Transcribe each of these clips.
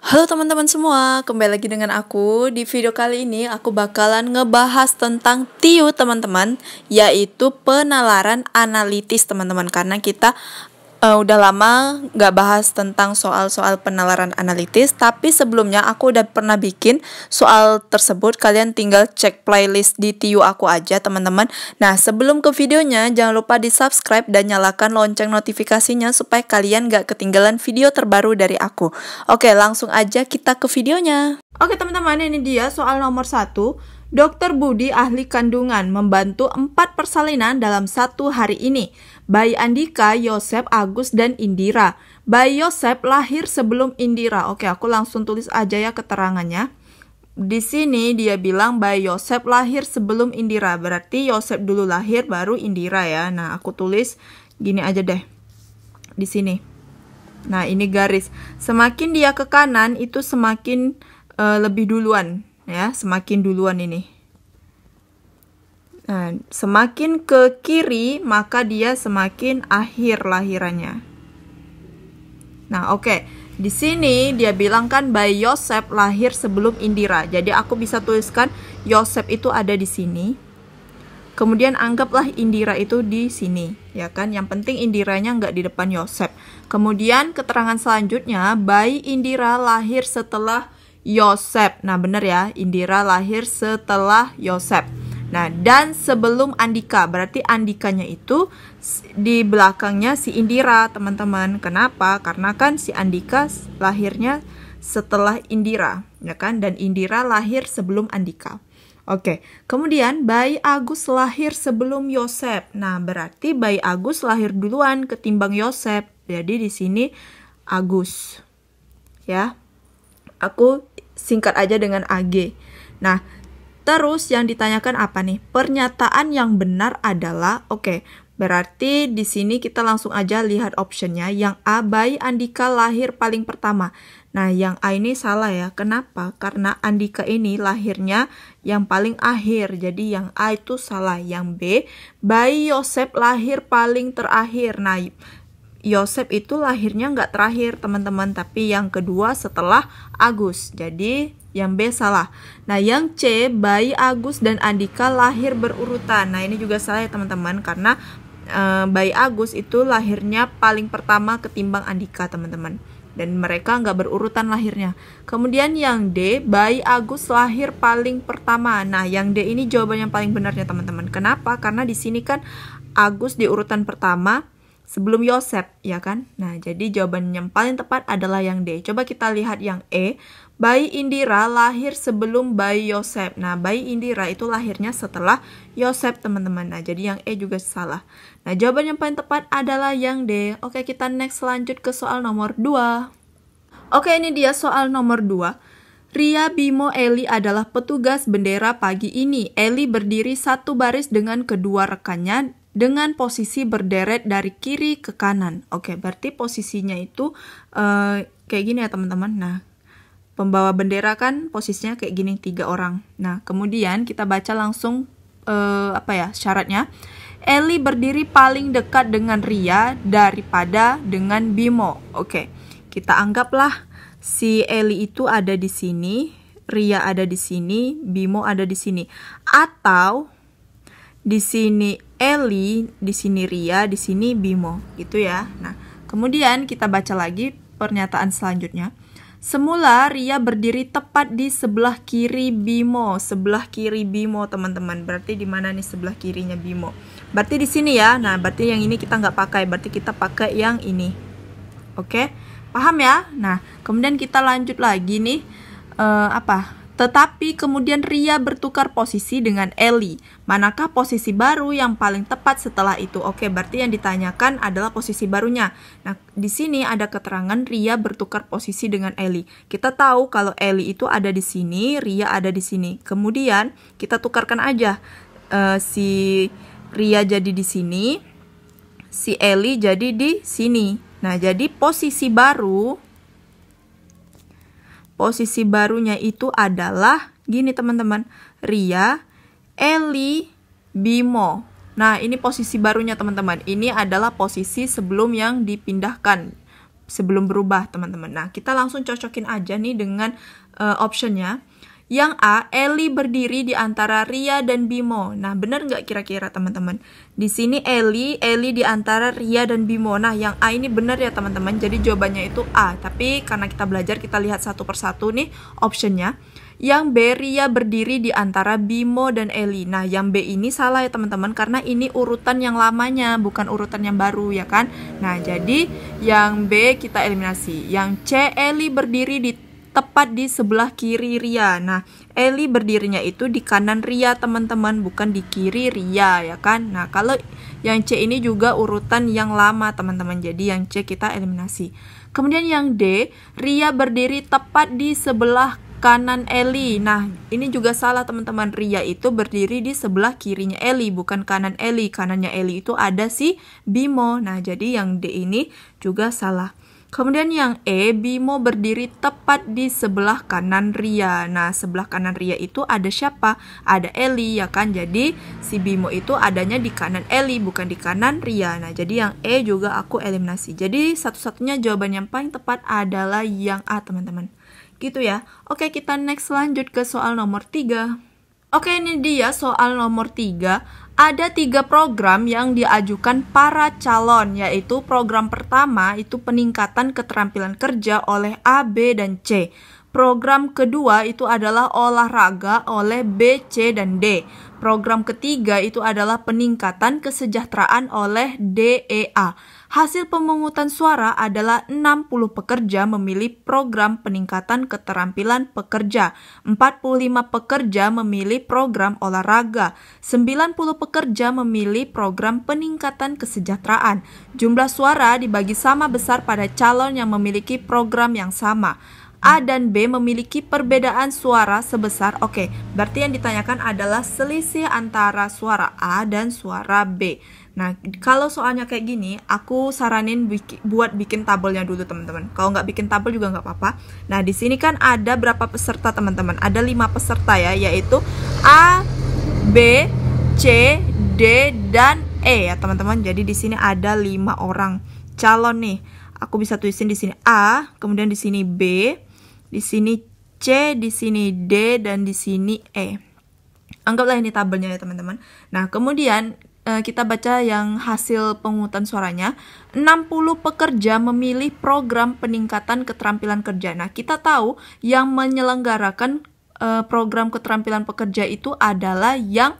Halo teman-teman semua, kembali lagi dengan aku. Di video kali ini aku bakalan ngebahas tentang TIU teman-teman, yaitu penalaran analitis teman-teman. Karena kita udah lama gak bahas tentang soal-soal penalaran analitis, tapi sebelumnya aku udah pernah bikin soal tersebut. Kalian tinggal cek playlist di TIU aku aja teman-teman. Nah, sebelum ke videonya, jangan lupa di subscribe dan nyalakan lonceng notifikasinya supaya kalian gak ketinggalan video terbaru dari aku. Oke, langsung aja kita ke videonya. Oke teman-teman, ini dia soal nomor 1. Dr. Budi ahli kandungan membantu 4 persalinan dalam 1 hari ini. Bayi Andika, Yosep, Agus, dan Indira. Bayi Yosep lahir sebelum Indira. Oke, aku langsung tulis aja ya keterangannya. Di sini dia bilang bayi Yosep lahir sebelum Indira. Berarti Yosep dulu lahir baru Indira ya. Nah, aku tulis gini aja deh. Di sini. Nah, ini garis. Semakin dia ke kanan itu semakin lebih duluan ya, semakin duluan ini. Nah, semakin ke kiri maka dia semakin akhir lahirannya. Nah, oke. Di sini dia bilang kan bayi Yosep lahir sebelum Indira. Jadi aku bisa tuliskan Yosep itu ada di sini. Kemudian anggaplah Indira itu di sini, ya kan? Yang penting Indiranya nggak di depan Yosep. Kemudian keterangan selanjutnya, bayi Indira lahir setelah Yosep. Nah, bener ya, Indira lahir setelah Yosep. Nah, dan sebelum Andika, berarti Andikanya itu di belakangnya si Indira, teman-teman. Kenapa? Karena kan si Andika lahirnya setelah Indira, ya kan? Dan Indira lahir sebelum Andika. Oke, kemudian bayi Agus lahir sebelum Yosep. Nah, berarti bayi Agus lahir duluan ketimbang Yosep. Jadi di sini Agus. Ya. Aku singkat aja dengan AG. Nah, terus yang ditanyakan apa nih? Pernyataan yang benar adalah, oke, berarti di sini kita langsung aja lihat optionnya. Yang A, bayi Andika lahir paling pertama. Nah, yang A ini salah ya. Kenapa? Karena Andika ini lahirnya yang paling akhir. Jadi yang A itu salah. Yang B, bayi Yosep lahir paling terakhir. Nah, Yosep itu lahirnya nggak terakhir teman-teman, tapi yang kedua setelah Agus. Jadi yang B salah. Nah, yang C, bayi Agus dan Andika lahir berurutan. Nah, ini juga salah ya teman-teman, karena bayi Agus itu lahirnya paling pertama ketimbang Andika teman-teman. Dan mereka nggak berurutan lahirnya. Kemudian yang D, bayi Agus lahir paling pertama. Nah, yang D ini jawaban yang paling benarnya teman-teman. Kenapa? Karena di sini kan Agus di urutan pertama sebelum Yosep, ya kan? Nah, jadi jawaban yang paling tepat adalah yang D. Coba kita lihat yang E. Bayi Indira lahir sebelum bayi Yosep. Nah, bayi Indira itu lahirnya setelah Yosep, teman-teman. Nah, jadi yang E juga salah. Nah, jawaban yang paling tepat adalah yang D. Oke, kita next lanjut ke soal nomor 2. Oke, ini dia soal nomor 2. Ria, Bimo, Eli adalah petugas bendera pagi ini. Eli berdiri satu baris dengan kedua rekannya dengan posisi berderet dari kiri ke kanan. Oke, berarti posisinya itu kayak gini ya teman-teman. Nah, pembawa bendera kan posisinya kayak gini, 3 orang. Nah, kemudian kita baca langsung syaratnya. Eli berdiri paling dekat dengan Ria daripada dengan Bimo. Oke, kita anggaplah si Eli itu ada di sini, Ria ada di sini, Bimo ada di sini. Atau di sini Eli, di sini Ria, di sini Bimo, gitu ya. Nah, kemudian kita baca lagi pernyataan selanjutnya. Semula Ria berdiri tepat di sebelah kiri Bimo, sebelah kiri Bimo teman-teman. Berarti di mana nih sebelah kirinya Bimo? Berarti di sini ya. Nah, berarti yang ini kita nggak pakai, berarti kita pakai yang ini. Oke, paham ya? Nah, kemudian kita lanjut lagi nih. Tetapi kemudian Ria bertukar posisi dengan Eli. Manakah posisi baru yang paling tepat setelah itu? Oke, berarti yang ditanyakan adalah posisi barunya. Nah, di sini ada keterangan Ria bertukar posisi dengan Eli. Kita tahu kalau Eli itu ada di sini, Ria ada di sini. Kemudian kita tukarkan aja. Si Ria jadi di sini, si Eli jadi di sini. Nah, jadi posisi barunya itu adalah gini teman-teman. Ria, Eli, Bimo. Nah, ini posisi barunya teman-teman. Ini adalah posisi sebelum yang dipindahkan. sebelum berubah, teman-teman. Nah, kita langsung cocokin aja nih dengan optionnya. Yang A, Eli berdiri di antara Ria dan Bimo. Nah, benar nggak kira-kira teman-teman? Di sini Eli di antara Ria dan Bimo. Nah, yang A ini benar ya teman-teman. Jadi jawabannya itu A. Tapi karena kita belajar, kita lihat satu persatu nih optionnya. Yang B, Ria berdiri di antara Bimo dan Eli. Nah, yang B ini salah ya teman-teman, karena ini urutan yang lamanya, bukan urutan yang baru ya kan. Nah, jadi yang B kita eliminasi. Yang C, Eli berdiri tepat di sebelah kiri Ria. Nah, Eli berdirinya itu di kanan Ria teman-teman, bukan di kiri Ria ya kan. Nah, kalau yang C ini juga urutan yang lama teman-teman, jadi yang C kita eliminasi. Kemudian yang D, Ria berdiri tepat di sebelah kanan Eli. Nah, ini juga salah teman-teman. Ria itu berdiri di sebelah kirinya Eli, bukan kanan Eli. Kanannya Eli itu ada si Bimo. Nah, jadi yang D ini juga salah. Kemudian yang E, Bimo berdiri tepat di sebelah kanan Ria. Nah, sebelah kanan Ria itu ada siapa? Ada Eli ya kan. Jadi si Bimo itu adanya di kanan Eli, bukan di kanan Ria. Nah, jadi yang E juga aku eliminasi. Jadi satu-satunya jawaban yang paling tepat adalah yang A teman-teman. Gitu ya. Oke, kita next lanjut ke soal nomor 3. Oke, ini dia soal nomor 3. Ada 3 program yang diajukan para calon, yaitu program pertama itu peningkatan keterampilan kerja oleh A, B, dan C. Program kedua itu adalah olahraga oleh B, C, dan D. Program ketiga itu adalah peningkatan kesejahteraan oleh D, E, A. Hasil pemungutan suara adalah 60 pekerja memilih program peningkatan keterampilan pekerja, 45 pekerja memilih program olahraga, 90 pekerja memilih program peningkatan kesejahteraan. Jumlah suara dibagi sama besar pada calon yang memiliki program yang sama. A dan B memiliki perbedaan suara sebesar, berarti yang ditanyakan adalah selisih antara suara A dan suara B. Nah, kalau soalnya kayak gini, aku saranin buat bikin tabelnya dulu teman-teman. Kalau nggak bikin tabel juga nggak apa-apa. Nah, di sini kan ada berapa peserta teman-teman? Ada 5 peserta ya, yaitu A, B, C, D, dan E ya teman-teman. Jadi di sini ada 5 orang calon nih. Aku bisa tulisin di sini A, kemudian di sini B, di sini C, di sini D, dan di sini E. Anggaplah ini tabelnya ya teman-teman. Nah, kemudian kita baca yang hasil pemungutan suaranya. 60 pekerja memilih program peningkatan keterampilan kerja. Nah, kita tahu yang menyelenggarakan program keterampilan pekerja itu adalah yang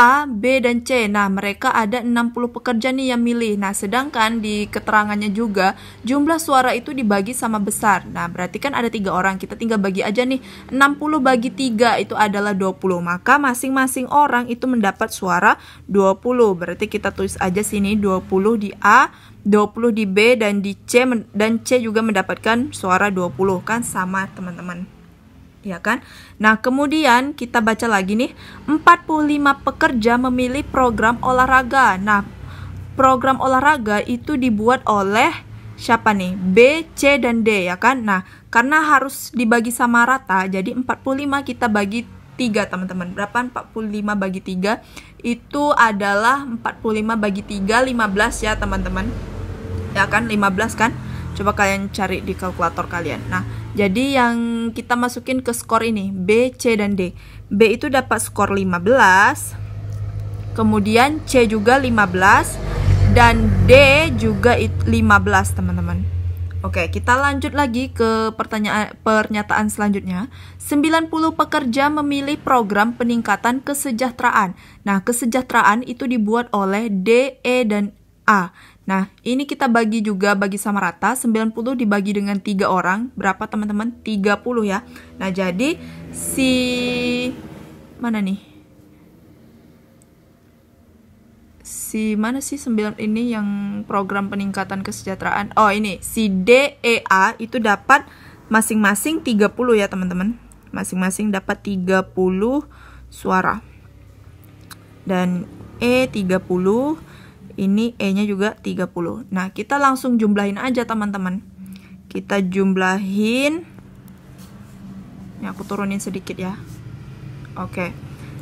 A, B, dan C. Nah, mereka ada 60 pekerja nih yang milih. Nah, sedangkan di keterangannya juga jumlah suara itu dibagi sama besar. Nah, berarti kan ada 3 orang. Kita tinggal bagi aja nih. 60 bagi 3 itu adalah 20. Maka masing-masing orang itu mendapat suara 20. Berarti kita tulis aja sini 20 di A, 20 di B, dan di C, dan C juga mendapatkan suara 20. Kan sama teman-teman. Ya kan? Nah, kemudian kita baca lagi nih, 45 pekerja memilih program olahraga. Nah, program olahraga itu dibuat oleh siapa nih? B, C, dan D ya kan? Nah, karena harus dibagi sama rata, jadi 45 kita bagi 3 teman-teman. Berapa 45 bagi 3? Itu adalah 45 bagi 3, 15 ya teman-teman. Ya kan? 15 kan? Coba kalian cari di kalkulator kalian. Nah, jadi yang kita masukin ke skor ini B, C, dan D. B itu dapat skor 15. Kemudian C juga 15. Dan D juga 15 teman-teman. Oke, kita lanjut lagi ke pernyataan selanjutnya. 90 pekerja memilih program peningkatan kesejahteraan. Nah, kesejahteraan itu dibuat oleh D, E, dan A. Nah, ini kita bagi sama rata. 90 dibagi dengan 3 orang. Berapa teman-teman? 30 ya. Nah, jadi mana nih? Mana sih 9 ini yang program peningkatan kesejahteraan? Oh, ini. Si D, E, A itu dapat masing-masing 30 ya, teman-teman. Masing-masing dapat 30 suara. Dan E 30. Ini E-nya juga 30. Nah, kita langsung jumlahin aja teman-teman. Kita jumlahin. Ini aku turunin sedikit ya. Oke.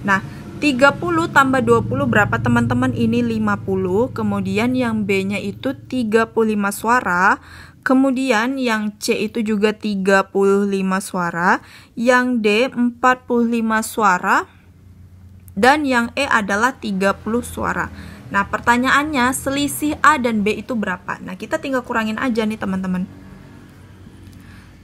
Nah, 30 tambah 20 berapa teman-teman? Ini 50. Kemudian yang B-nya itu 35 suara. Kemudian yang C itu juga 35 suara, yang D 45 suara, dan yang E adalah 30 suara. Nah, pertanyaannya selisih A dan B itu berapa? Nah, kita tinggal kurangin aja nih teman-teman.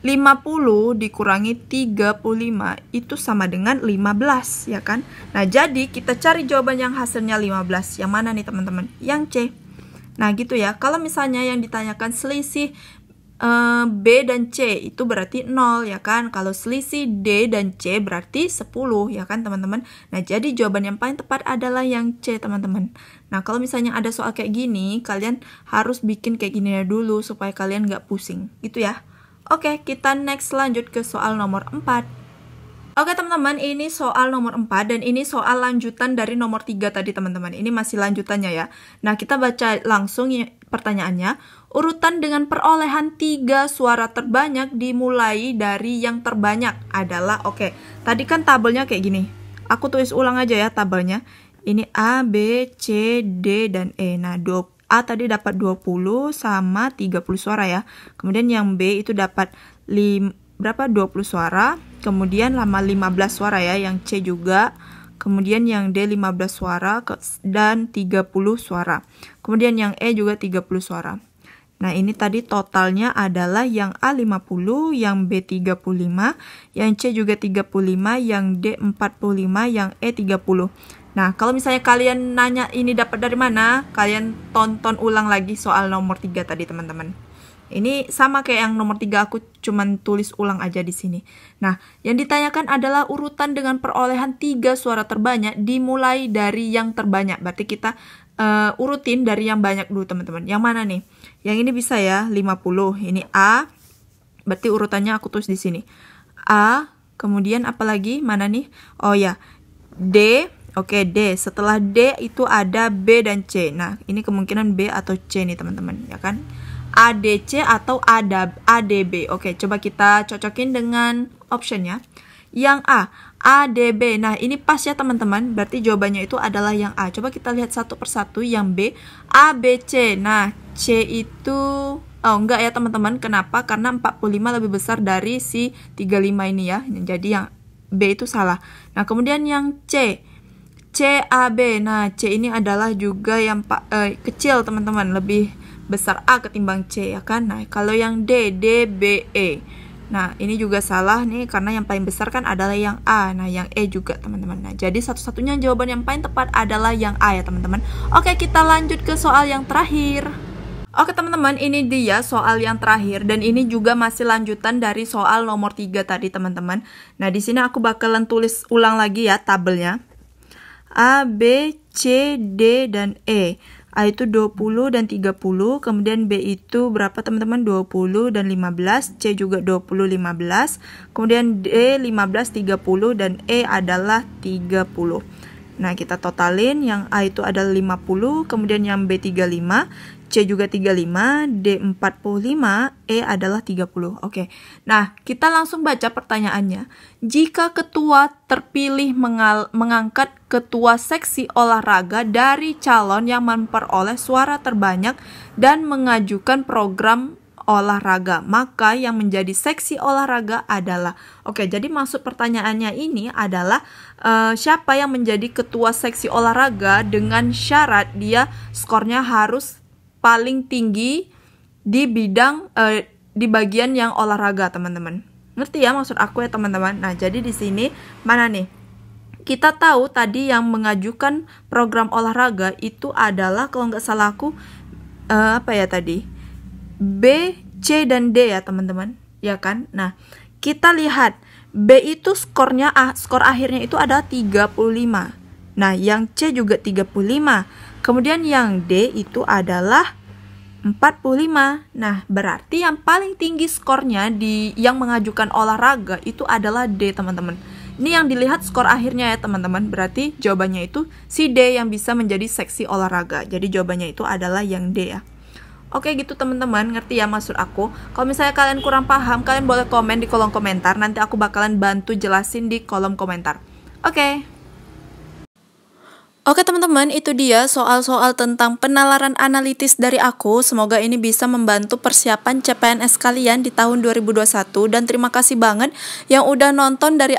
50 dikurangi 35 itu sama dengan 15, ya kan? Nah, jadi kita cari jawaban yang hasilnya 15. Yang mana nih teman-teman? Yang C. Nah, gitu ya. Kalau misalnya yang ditanyakan selisih B dan C itu berarti 0, ya kan? Kalau selisih D dan C berarti 10, ya kan teman-teman? Nah, jadi jawaban yang paling tepat adalah yang C, teman-teman. Nah, kalau misalnya ada soal kayak gini, kalian harus bikin kayak gini dulu supaya kalian nggak pusing, gitu ya. Oke, kita next lanjut ke soal nomor 4. Oke teman-teman, ini soal nomor 4 dan ini soal lanjutan dari nomor 3 tadi teman-teman. Ini masih lanjutannya ya. Nah, kita baca langsung ya, pertanyaannya. Urutan dengan perolehan 3 suara terbanyak dimulai dari yang terbanyak adalah, oke, tadi kan tabelnya kayak gini. Aku tulis ulang aja ya tabelnya. Ini A, B, C, D, dan E. Nah, A tadi dapat 20 sama 30 suara ya. Kemudian yang B itu dapat 20 suara. Kemudian lama 15 suara ya, yang C juga. Kemudian yang D 15 suara dan 30 suara. Kemudian yang E juga 30 suara. Nah, ini tadi totalnya adalah yang A 50, yang B 35, yang C juga 35, yang D 45, yang E 30. Nah, kalau misalnya kalian nanya ini dapat dari mana, kalian tonton ulang lagi soal nomor 3 tadi teman-teman. Ini sama kayak yang nomor 3, aku cuman tulis ulang aja di sini. Nah, yang ditanyakan adalah urutan dengan perolehan 3 suara terbanyak dimulai dari yang terbanyak. Berarti kita urutin dari yang banyak dulu teman-teman. Yang mana nih? Yang ini bisa ya, 50. Ini A. Berarti urutannya aku tulis di sini. A, kemudian apa lagi? Mana nih? Oh ya, D. Oke, D. Setelah D itu ada B dan C. Nah, ini kemungkinan B atau C nih teman-teman, ya kan? ADC atau ADB. Oke, coba kita cocokin dengan optionnya. Yang A, ADB. Nah, ini pas ya teman-teman. Berarti jawabannya itu adalah yang A. Coba kita lihat satu persatu. Yang B, ABC. Nah, C itu... Oh, enggak ya teman-teman. Kenapa? Karena 45 lebih besar dari si 35 ini ya. Jadi yang B itu salah. Nah, kemudian yang C, CAB. Nah, C ini adalah juga yang kecil teman-teman. Lebih besar A ketimbang C, ya kan? Nah, kalau yang D, DBE. Nah, ini juga salah nih karena yang paling besar kan adalah yang A. Nah, yang E juga, teman-teman. Nah, jadi satu-satunya jawaban yang paling tepat adalah yang A ya, teman-teman. Oke, kita lanjut ke soal yang terakhir. Oke, teman-teman, ini dia soal yang terakhir dan ini juga masih lanjutan dari soal nomor 3 tadi, teman-teman. Nah, di sini aku bakalan tulis ulang lagi ya tabelnya. A, B, C, D, dan E. A itu 20 dan 30, kemudian B itu berapa teman-teman? 20 dan 15, C juga 20, 15, kemudian D 15, 30, dan E adalah 30. Nah, kita totalin, yang A itu adalah 50, kemudian yang B 35, C juga 35, D 45, E adalah 30. Oke. Nah, kita langsung baca pertanyaannya. Jika ketua terpilih mengangkat ketua seksi olahraga dari calon yang memperoleh suara terbanyak dan mengajukan program olahraga, maka yang menjadi seksi olahraga adalah... Oke, jadi maksud pertanyaannya ini adalah siapa yang menjadi ketua seksi olahraga dengan syarat dia skornya harus paling tinggi di bidang di bagian yang olahraga, teman-teman. Ngerti ya maksud aku ya, teman-teman? Nah, jadi di sini mana nih? Kita tahu tadi yang mengajukan program olahraga itu adalah, kalau nggak salah aku apa ya tadi? B, C, dan D ya, teman-teman. Ya kan? Nah, kita lihat B itu skor akhirnya itu adalah 35. Nah, yang C juga 35. Kemudian yang D itu adalah 45. Nah, berarti yang paling tinggi skornya di yang mengajukan olahraga itu adalah D, teman-teman. Ini yang dilihat skor akhirnya ya, teman-teman. Berarti jawabannya itu si D yang bisa menjadi seksi olahraga. Jadi jawabannya itu adalah yang D ya. Oke gitu teman-teman, ngerti ya maksud aku? Kalau misalnya kalian kurang paham, kalian boleh komen di kolom komentar. Nanti aku bakalan bantu jelasin di kolom komentar. Oke. Oke teman-teman, itu dia soal-soal tentang penalaran analitis dari aku. Semoga ini bisa membantu persiapan CPNS kalian di tahun 2021. Dan terima kasih banget yang udah nonton dari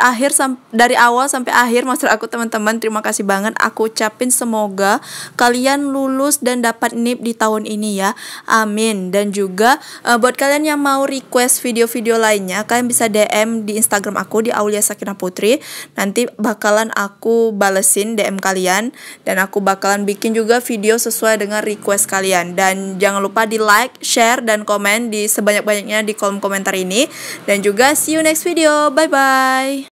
awal sampai akhir. Maksud aku teman-teman, terima kasih banget. Aku ucapin semoga kalian lulus dan dapat NIP di tahun ini ya. Amin. Dan juga buat kalian yang mau request video-video lainnya, kalian bisa DM di Instagram aku di Aulia Sakinah Putri. Nanti bakalan aku balesin DM kalian. Dan aku bakalan bikin juga video sesuai dengan request kalian. Dan jangan lupa di like, share, dan komen di sebanyak-banyaknya di kolom komentar ini. Dan juga see you next video. Bye-bye.